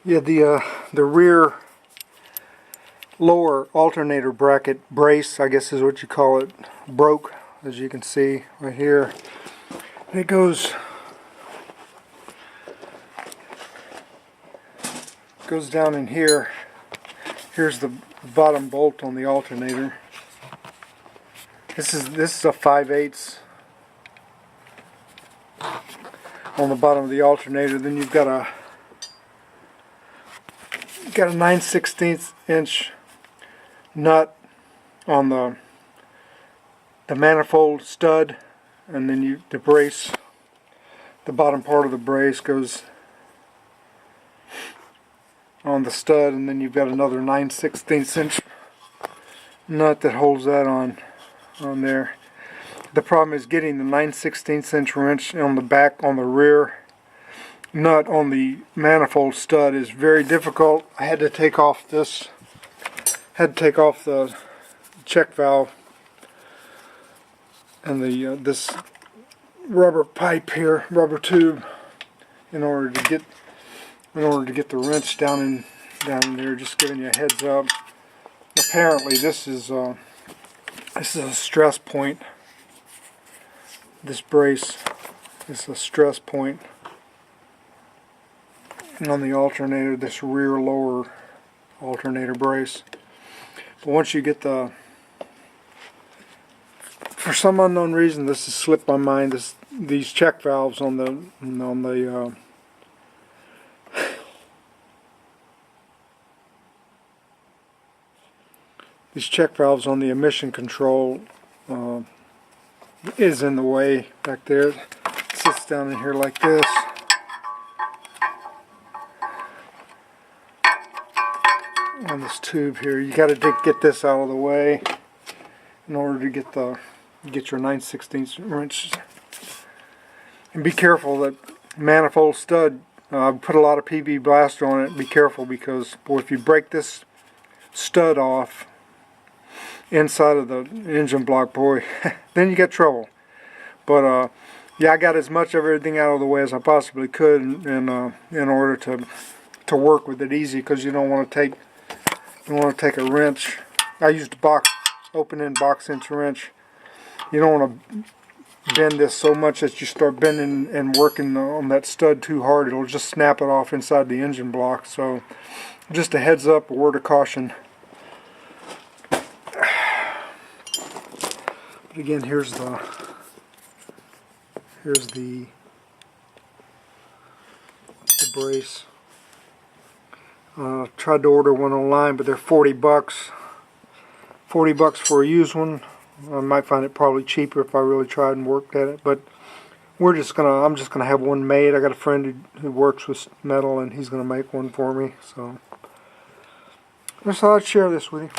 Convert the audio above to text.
Yeah, the rear lower alternator bracket brace, I guess is what you call it, broke, as you can see right here. And it goes down in here. Here's the bottom bolt on the alternator. This is a 5/8 on the bottom of the alternator. Then you've got a 9/16 inch nut on the manifold stud, and then the brace, the bottom part of the brace goes on the stud, and then you've got another 9/16 inch nut that holds that on there. The problem is getting the 9/16 inch wrench on the back, on the rear nut on the manifold stud is very difficult. I had to take off the check valve and this rubber pipe here, rubber tube, in order to get the wrench down in there. Just giving you a heads up. Apparently this is a stress point. This brace is a stress point on the alternator, this rear lower alternator brace. But once you get for some unknown reason, this has slipped my mind, these check valves on the these check valves on the emission control is in the way back there. It sits down in here like this. On this tube here, you got to get this out of the way in order to get your 9/16 wrench. And be careful that manifold stud. Put a lot of PV blaster on it. Be careful, because boy, if you break this stud off inside of the engine block, boy, then you get trouble. But yeah, I got as much of everything out of the way as I possibly could, in order to work with it easy, because you don't want to take a wrench. I used a open-end box-inch wrench. You don't want to bend this so much that you start bending and working on that stud too hard. It'll just snap it off inside the engine block. So just a heads up, a word of caution. But again, here's the brace. Tried to order one online, but they're $40. $40 for a used one. I might find it probably cheaper if I really tried and worked at it. But I'm just gonna have one made. I got a friend who works with metal, and he's gonna make one for me. So I just thought I'd share this with you.